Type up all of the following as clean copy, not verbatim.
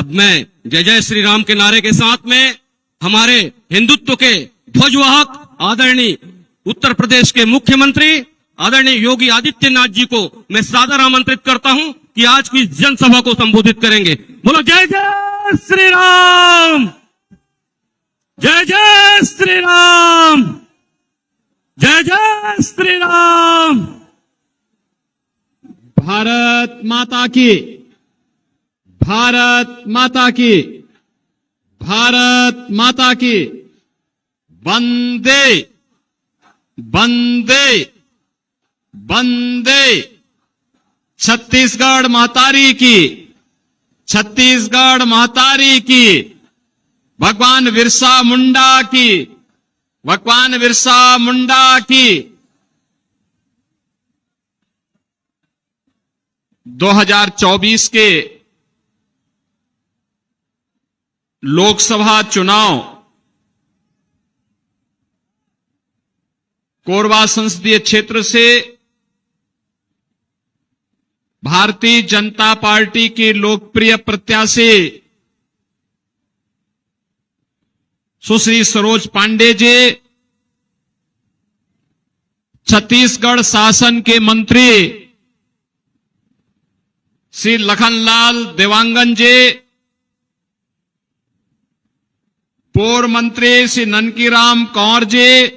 अब मैं जय जय श्री राम के नारे के साथ में हमारे हिंदुत्व के ध्वजवाहक आदरणीय उत्तर प्रदेश के मुख्यमंत्री आदरणीय योगी आदित्यनाथ जी को मैं सादर आमंत्रित करता हूं कि आज की जनसभा को संबोधित करेंगे। बोलो जय जय श्री राम, जय जय श्री राम, जय जय श्री राम। भारत माता की, भारत माता की, भारत माता की। वंदे वंदे वंदे। छत्तीसगढ़ महतारी की, छत्तीसगढ़ महतारी की। भगवान बिरसा मुंडा की, भगवान बिरसा मुंडा की। 2024 के लोकसभा चुनाव कोरबा संसदीय क्षेत्र से भारतीय जनता पार्टी की लोकप्रिय प्रत्याशी सुश्री सरोज पांडे जी, छत्तीसगढ़ शासन के मंत्री श्री लखनलाल देवांगन जी, पूर्व मंत्री श्री ननकीराम कौर जी,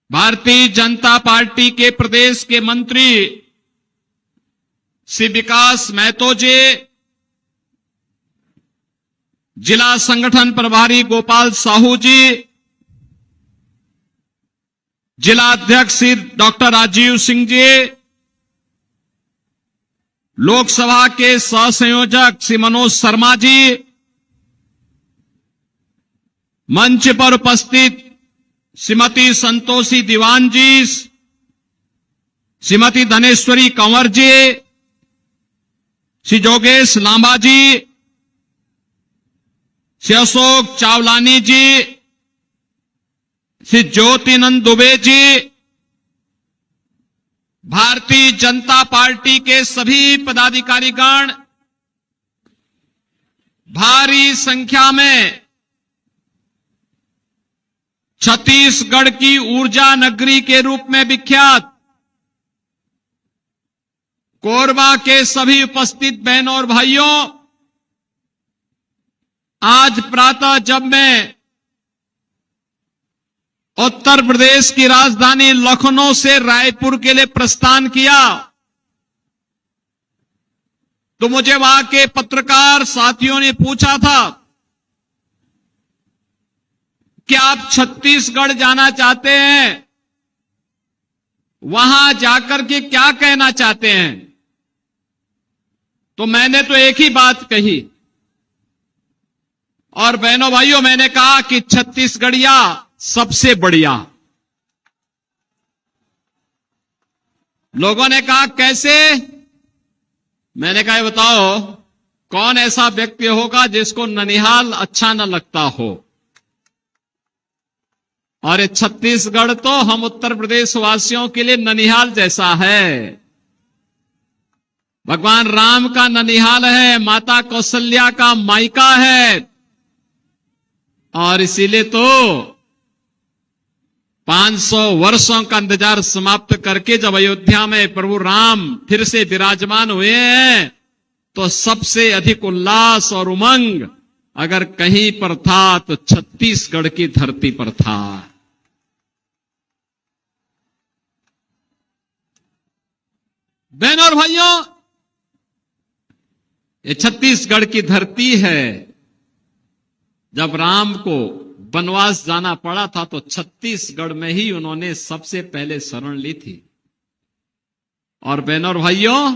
भारतीय जनता पार्टी के प्रदेश के मंत्री श्री विकास महतो जी, जिला संगठन प्रभारी गोपाल साहू जी, जिला अध्यक्ष श्री डॉक्टर राजीव सिंह जी, लोकसभा के सहसंयोजक श्री मनोज शर्मा जी, मंच पर उपस्थित श्रीमती संतोषी दीवान जी, श्रीमती धनेश्वरी कंवर जी, श्री जोगेश लांबा जी, श्री अशोक चावलानी जी, श्री ज्योतिनंद दुबे जी, भारतीय जनता पार्टी के सभी पदाधिकारीगण, भारी संख्या में छत्तीसगढ़ की ऊर्जा नगरी के रूप में विख्यात कोरबा के सभी उपस्थित बहनों और भाइयों, आज प्रातः जब मैं उत्तर प्रदेश की राजधानी लखनऊ से रायपुर के लिए प्रस्थान किया तो मुझे वहां के पत्रकार साथियों ने पूछा था कि आप छत्तीसगढ़ जाना चाहते हैं, वहां जाकर के क्या कहना चाहते हैं? तो मैंने तो एक ही बात कही, और बहनों भाइयों मैंने कहा कि छत्तीसगढ़िया सबसे बढ़िया। लोगों ने कहा कैसे? मैंने कहा बताओ कौन ऐसा व्यक्ति होगा जिसको ननिहाल अच्छा न लगता हो? और ये छत्तीसगढ़ तो हम उत्तर प्रदेश वासियों के लिए ननिहाल जैसा है। भगवान राम का ननिहाल है, माता कौशल्या का मायका है, और इसीलिए तो 500 वर्षों का इंतजार समाप्त करके जब अयोध्या में प्रभु राम फिर से विराजमान हुए हैं तो सबसे अधिक उल्लास और उमंग अगर कहीं पर था तो छत्तीसगढ़ की धरती पर था। बहनों और भाइयों, ये छत्तीसगढ़ की धरती है। जब राम को वनवास जाना पड़ा था तो छत्तीसगढ़ में ही उन्होंने सबसे पहले शरण ली थी। और बहनों और भाइयों,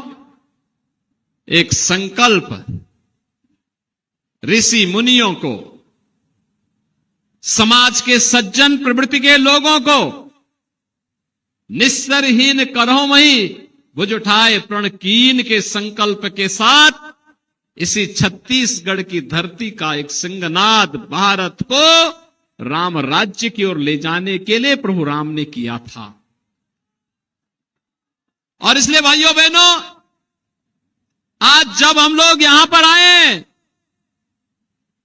एक संकल्प ऋषि मुनियों को, समाज के सज्जन प्रवृत्ति के लोगों को निस्सरहीन करहो मही भुज उठाए प्रण कीन के संकल्प के साथ इसी छत्तीसगढ़ की धरती का एक सिंहनाद भारत को राम राज्य की ओर ले जाने के लिए प्रभु राम ने किया था। और इसलिए भाइयों बहनों, आज जब हम लोग यहां पर आए,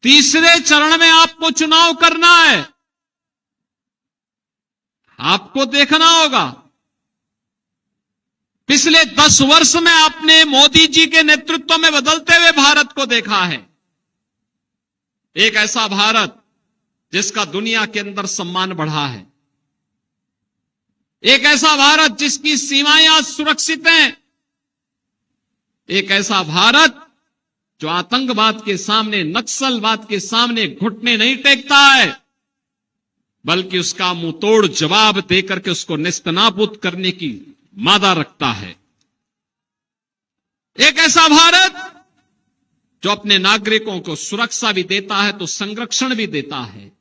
तीसरे चरण में आपको चुनाव करना है। आपको देखना होगा, पिछले 10 वर्ष में आपने मोदी जी के नेतृत्व में बदलते हुए भारत को देखा है। एक ऐसा भारत जिसका दुनिया के अंदर सम्मान बढ़ा है, एक ऐसा भारत जिसकी सीमाएं आज सुरक्षित हैं, एक ऐसा भारत जो आतंकवाद के सामने, नक्सलवाद के सामने घुटने नहीं टेकता है, बल्कि उसका मुंहतोड़ जवाब देकर के उसको नेस्तनाबूद करने की मादा रखता है। एक ऐसा भारत जो अपने नागरिकों को सुरक्षा भी देता है तो संरक्षण भी देता है,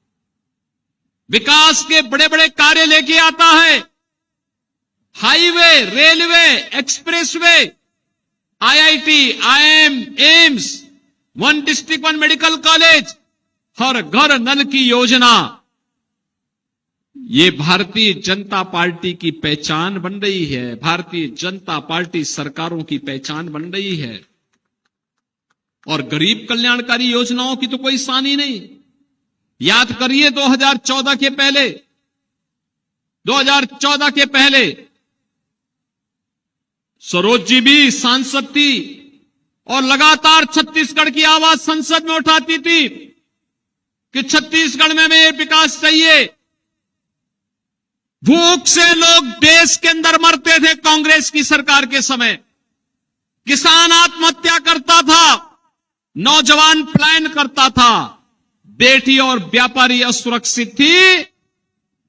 विकास के बड़े बड़े कार्य लेके आता है, highway, railway, expressway, IIT, IIM, AIIMS, 1 district 1 medical college, हर घर नल की योजना, ये भारतीय जनता पार्टी की पहचान बन रही है। भारतीय जनता पार्टी सरकारों की पहचान बन रही है। और गरीब कल्याणकारी योजनाओं की तो कोई सानी नहीं। याद करिए 2014 के पहले सरोज जी भी सांसद थी और लगातार छत्तीसगढ़ की आवाज संसद में उठाती थी कि छत्तीसगढ़ में हमें विकास चाहिए। भूख से लोग देश के अंदर मरते थे कांग्रेस की सरकार के समय, किसान आत्महत्या करता था, नौजवान पलायन करता था, बेटी और व्यापारी असुरक्षित थी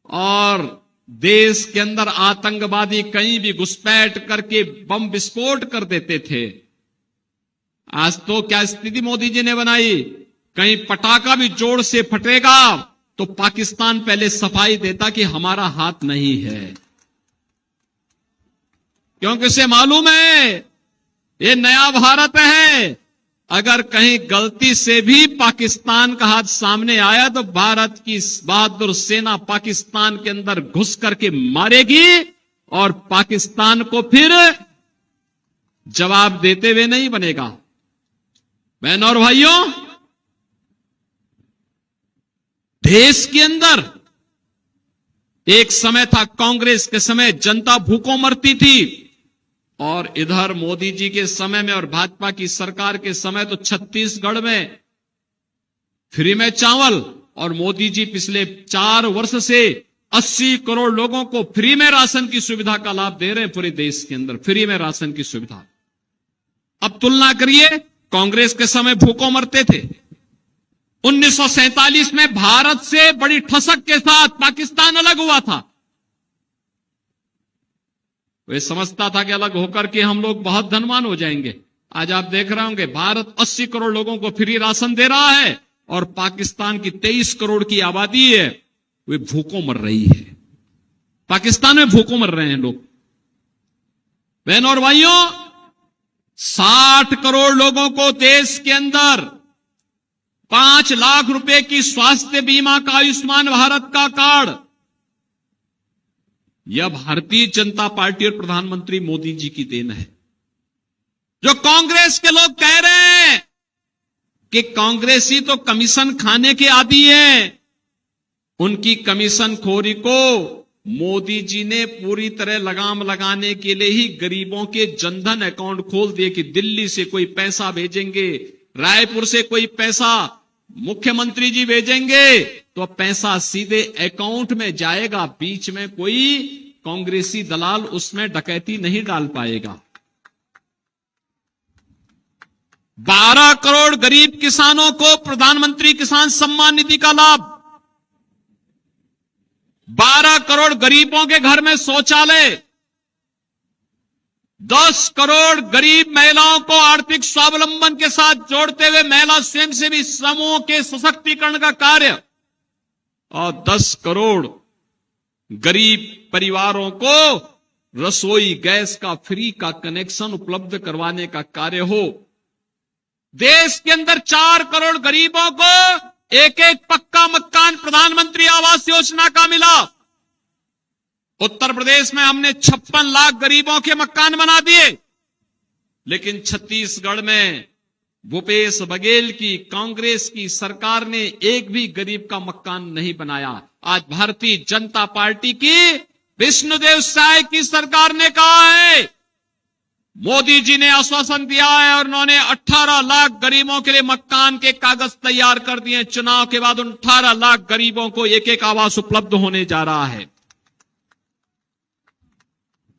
और देश के अंदर आतंकवादी कहीं भी घुसपैठ करके बम विस्फोट कर देते थे। आज तो क्या स्थिति मोदी जी ने बनाई, कहीं पटाखा भी जोर से फटेगा तो पाकिस्तान पहले सफाई देता कि हमारा हाथ नहीं है, क्योंकि उसे मालूम है ये नया भारत है। अगर कहीं गलती से भी पाकिस्तान का हाथ सामने आया तो भारत की बहादुर सेना पाकिस्तान के अंदर घुस करके मारेगी और पाकिस्तान को फिर जवाब देते हुए नहीं बनेगा। बहनों और भाइयों, देश के अंदर एक समय था, कांग्रेस के समय जनता भूखों मरती थी, और इधर मोदी जी के समय में और भाजपा की सरकार के समय तो छत्तीसगढ़ में फ्री में चावल, और मोदी जी पिछले 4 वर्ष से 80 करोड़ लोगों को फ्री में राशन की सुविधा का लाभ दे रहे हैं। पूरे देश के अंदर फ्री में राशन की सुविधा। अब तुलना करिए, कांग्रेस के समय भूखों मरते थे। 1947 में भारत से बड़ी ठसक के साथ पाकिस्तान अलग हुआ था। वे समझता था कि अलग होकर के हम लोग बहुत धनवान हो जाएंगे। आज आप देख रहे होंगे भारत 80 करोड़ लोगों को फ्री राशन दे रहा है और पाकिस्तान की 23 करोड़ की आबादी है, वे भूखों मर रही है। पाकिस्तान में भूखों मर रहे हैं लोग। बहनों और भाइयों, 60 करोड़ लोगों को देश के अंदर 5 लाख रुपए की स्वास्थ्य बीमा का आयुष्मान भारत का कार्ड, यह भारतीय जनता पार्टी और प्रधानमंत्री मोदी जी की देन है। जो कांग्रेस के लोग कह रहे हैं कि कांग्रेसी तो कमीशन खाने के आदी हैं, उनकी कमीशन खोरी को मोदी जी ने पूरी तरह लगाम लगाने के लिए ही गरीबों के जनधन अकाउंट खोल दिए कि दिल्ली से कोई पैसा भेजेंगे, रायपुर से कोई पैसा मुख्यमंत्री जी भेजेंगे तो पैसा सीधे अकाउंट में जाएगा, बीच में कोई कांग्रेसी दलाल उसमें डकैती नहीं डाल पाएगा। 12 करोड़ गरीब किसानों को प्रधानमंत्री किसान सम्मान निधि का लाभ, 12 करोड़ गरीबों के घर में शौचालय, 10 करोड़ गरीब महिलाओं को आर्थिक स्वावलंबन के साथ जोड़ते हुए महिला स्वयंसेवी समूह के सशक्तिकरण का कार्य, और 10 करोड़ गरीब परिवारों को रसोई गैस का फ्री का कनेक्शन उपलब्ध करवाने का कार्य हो। देश के अंदर 4 करोड़ गरीबों को एक पक्का मकान प्रधानमंत्री आवास योजना का मिला। उत्तर प्रदेश में हमने 56 लाख गरीबों के मकान बना दिए। लेकिन छत्तीसगढ़ में भूपेश बघेल की कांग्रेस की सरकार ने एक भी गरीब का मकान नहीं बनाया। आज भारतीय जनता पार्टी की विष्णुदेव साय की सरकार ने कहा है, मोदी जी ने आश्वासन दिया है और उन्होंने 18 लाख गरीबों के लिए मकान के कागज तैयार कर दिए। चुनाव के बाद उन 18 लाख गरीबों को एक एक आवास उपलब्ध होने जा रहा है।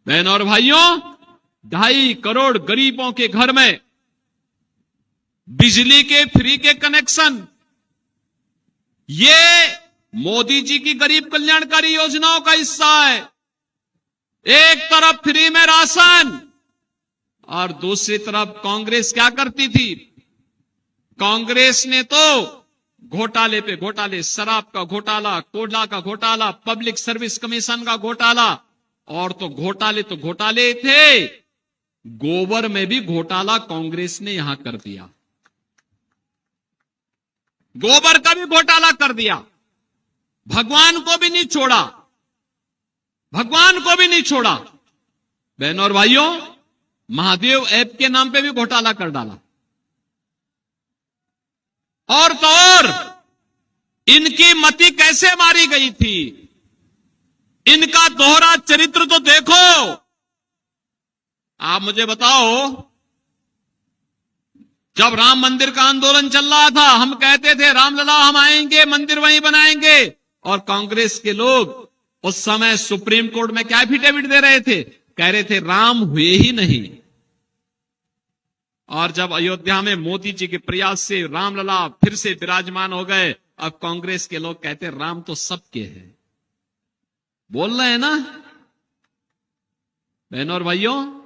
बहनों और भाइयों, 2.5 करोड़ गरीबों के घर में बिजली के फ्री के कनेक्शन, ये मोदी जी की गरीब कल्याणकारी योजनाओं का हिस्सा है। एक तरफ फ्री में राशन और दूसरी तरफ कांग्रेस क्या करती थी? कांग्रेस ने तो घोटाले पे घोटाले, शराब का घोटाला, कोयला का घोटाला, पब्लिक सर्विस कमीशन का घोटाला, और तो घोटाले थे, गोबर में भी घोटाला कांग्रेस ने यहां कर दिया। गोबर का भी घोटाला कर दिया। भगवान को भी नहीं छोड़ा, भगवान को भी नहीं छोड़ा। बहनों और भाइयों, महादेव ऐप के नाम पे भी घोटाला कर डाला। और तो और इनकी मति कैसे मारी गई थी, इनका दोहरा चरित्र तो देखो। आप मुझे बताओ, जब राम मंदिर का आंदोलन चल रहा था, हम कहते थे रामलला हम आएंगे, मंदिर वहीं बनाएंगे, और कांग्रेस के लोग उस समय सुप्रीम कोर्ट में क्या एफिडेविट दे रहे थे? कह रहे थे राम हुए ही नहीं। और जब अयोध्या में मोदी जी के प्रयास से रामलला फिर से विराजमान हो गए, अब कांग्रेस के लोग कहते राम तो सबके हैं। बोल रहे हैं ना बहनों और भाइयों?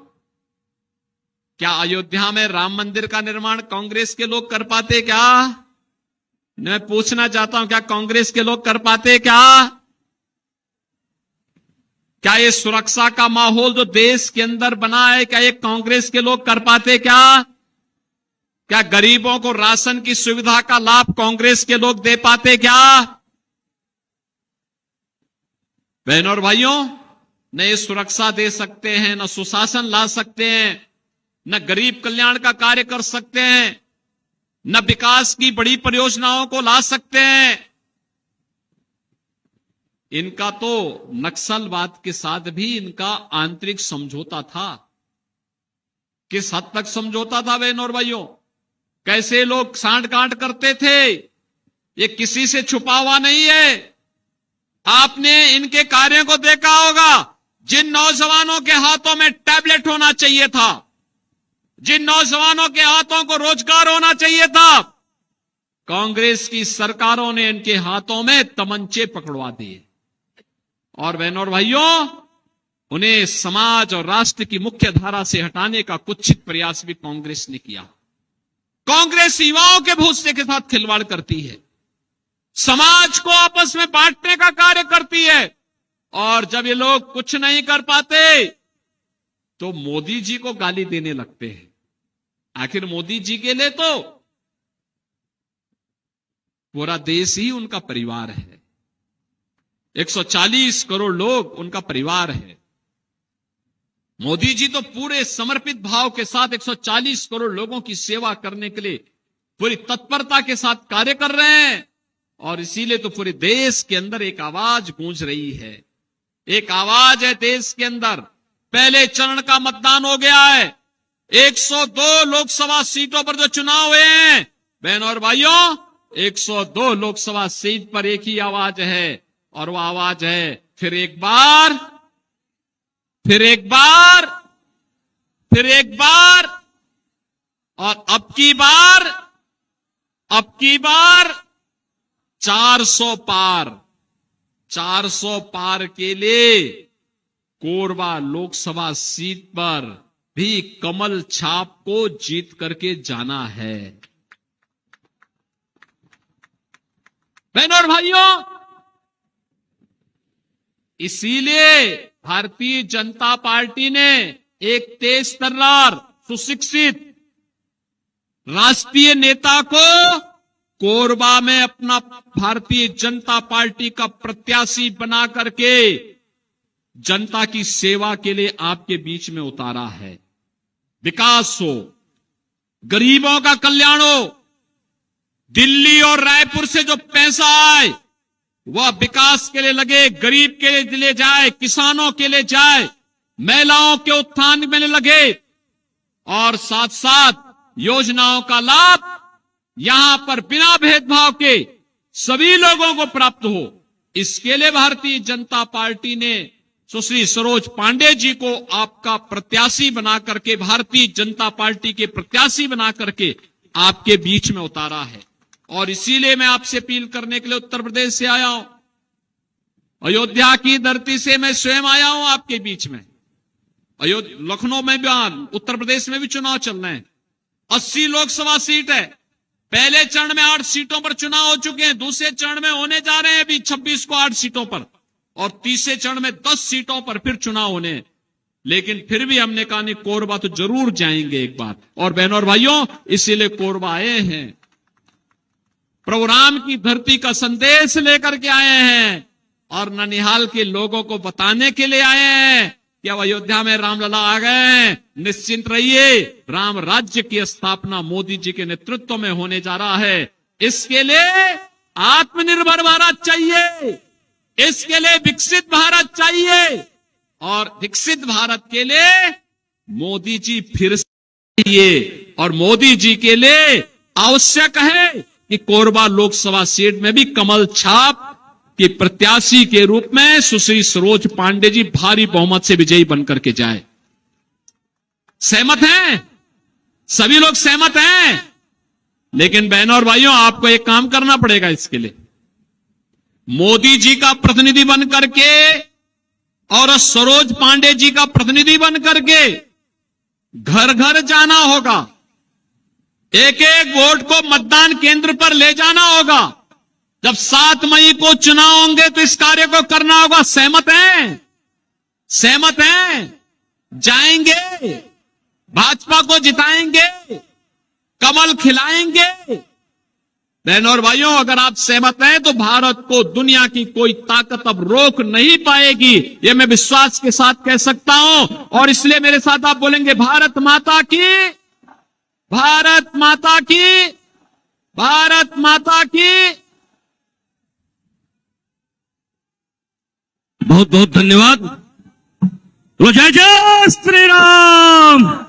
क्या अयोध्या में राम मंदिर का निर्माण कांग्रेस के लोग कर पाते क्या? मैं पूछना चाहता हूं, क्या कांग्रेस के लोग कर पाते क्या? क्या ये सुरक्षा का माहौल जो देश के अंदर बना है, क्या ये कांग्रेस के लोग कर पाते क्या? क्या गरीबों को राशन की सुविधा का लाभ कांग्रेस के लोग दे पाते क्या? बहनों और भाइयों, न ये सुरक्षा दे सकते हैं, न सुशासन ला सकते हैं, न गरीब कल्याण का कार्य कर सकते हैं, न विकास की बड़ी परियोजनाओं को ला सकते हैं। इनका तो नक्सलवाद के साथ भी इनका आंतरिक समझौता था। किस हद तक समझौता था बहनों और भाइयों? कैसे लोग सांठ गांठ करते थे, ये किसी से छुपा हुआ नहीं है। आपने इनके कार्यों को देखा होगा। जिन नौजवानों के हाथों में टैबलेट होना चाहिए था, जिन नौजवानों के हाथों को रोजगार होना चाहिए था, कांग्रेस की सरकारों ने इनके हाथों में तमंचे पकड़वा दिए। और बहनों और भाइयों, उन्हें समाज और राष्ट्र की मुख्य धारा से हटाने का कुत्सित प्रयास भी कांग्रेस ने किया। कांग्रेस युवाओं के भविष्य के साथ खिलवाड़ करती है, समाज को आपस में बांटने का कार्य करती है, और जब ये लोग कुछ नहीं कर पाते तो मोदी जी को गाली देने लगते हैं। आखिर मोदी जी के लिए तो पूरा देश ही उनका परिवार है। 140 करोड़ लोग उनका परिवार है। मोदी जी तो पूरे समर्पित भाव के साथ 140 करोड़ लोगों की सेवा करने के लिए पूरी तत्परता के साथ कार्य कर रहे हैं, और इसीलिए तो पूरे देश के अंदर एक आवाज गूंज रही है। एक आवाज है देश के अंदर। पहले चरण का मतदान हो गया है। 102 लोकसभा सीटों पर जो चुनाव हुए हैं, बहनों और भाइयों, 102 लोकसभा सीट पर एक ही आवाज है, और वह आवाज है फिर एक बार, फिर एक बार, फिर एक बार, और अब की बार 400 पार। 400 पार के लिए कोरबा लोकसभा सीट पर भी कमल छाप को जीत करके जाना है। बहनों और भाइयों, इसीलिए भारतीय जनता पार्टी ने एक तेज तर्रार, सुशिक्षित राष्ट्रीय नेता को कोरबा में अपना भारतीय जनता पार्टी का प्रत्याशी बना करके जनता की सेवा के लिए आपके बीच में उतारा है। विकास हो, गरीबों का कल्याण हो। दिल्ली और रायपुर से जो पैसा आए वह विकास के लिए लगे, गरीब के लिए जाए, किसानों के लिए जाए, महिलाओं के उत्थान में लगे, और साथ साथ योजनाओं का लाभ यहां पर बिना भेदभाव के सभी लोगों को प्राप्त हो। इसके लिए भारतीय जनता पार्टी ने सुश्री सरोज पांडे जी को आपका प्रत्याशी बना करके, भारतीय जनता पार्टी के प्रत्याशी बना करके आपके बीच में उतारा है। और इसीलिए मैं आपसे अपील करने के लिए उत्तर प्रदेश से आया हूं, अयोध्या की धरती से मैं स्वयं आया हूं आपके बीच में। लखनऊ में भी, उत्तर प्रदेश में भी चुनाव चल रहे हैं। 80 लोकसभा सीट है। पहले चरण में 8 सीटों पर चुनाव हो चुके हैं, दूसरे चरण में होने जा रहे हैं अभी 26 को 8 सीटों पर, और तीसरे चरण में 10 सीटों पर फिर चुनाव होने हैं। लेकिन फिर भी हमने कहा नहीं, कोरबा तो जरूर जाएंगे एक बार। और बहनों और भाइयों, इसीलिए कोरबा आए हैं, प्रभु राम की धरती का संदेश लेकर के आए हैं, और ननिहाल के लोगों को बताने के लिए आए हैं कि अब अयोध्या में रामलला आ गए हैं, निश्चिंत रहिए, राम राज्य की स्थापना मोदी जी के नेतृत्व में होने जा रहा है। इसके लिए आत्मनिर्भर भारत चाहिए, इसके लिए विकसित भारत चाहिए, और विकसित भारत के लिए मोदी जी फिर से चाहिए। और मोदी जी के लिए आवश्यक है कि कोरबा लोकसभा सीट में भी कमल छाप कि प्रत्याशी के रूप में सुश्री सरोज पांडे जी भारी बहुमत से विजयी बनकर के जाए। सहमत हैं? सभी लोग सहमत हैं? लेकिन बहनों और भाइयों, आपको एक काम करना पड़ेगा इसके लिए। मोदी जी का प्रतिनिधि बन करके और सरोज पांडे जी का प्रतिनिधि बन करके घर घर जाना होगा, एक एक वोट को मतदान केंद्र पर ले जाना होगा। जब 7 मई को चुनाव होंगे तो इस कार्य को करना होगा। सहमत हैं? सहमत हैं? जाएंगे, भाजपा को जिताएंगे, कमल खिलाएंगे। बहनों और भाइयों, अगर आप सहमत हैं तो भारत को दुनिया की कोई ताकत अब रोक नहीं पाएगी, यह मैं विश्वास के साथ कह सकता हूं। और इसलिए मेरे साथ आप बोलेंगे, भारत माता की, भारत माता की, भारत माता की। बहुत बहुत धन्यवाद। जय जय श्री राम।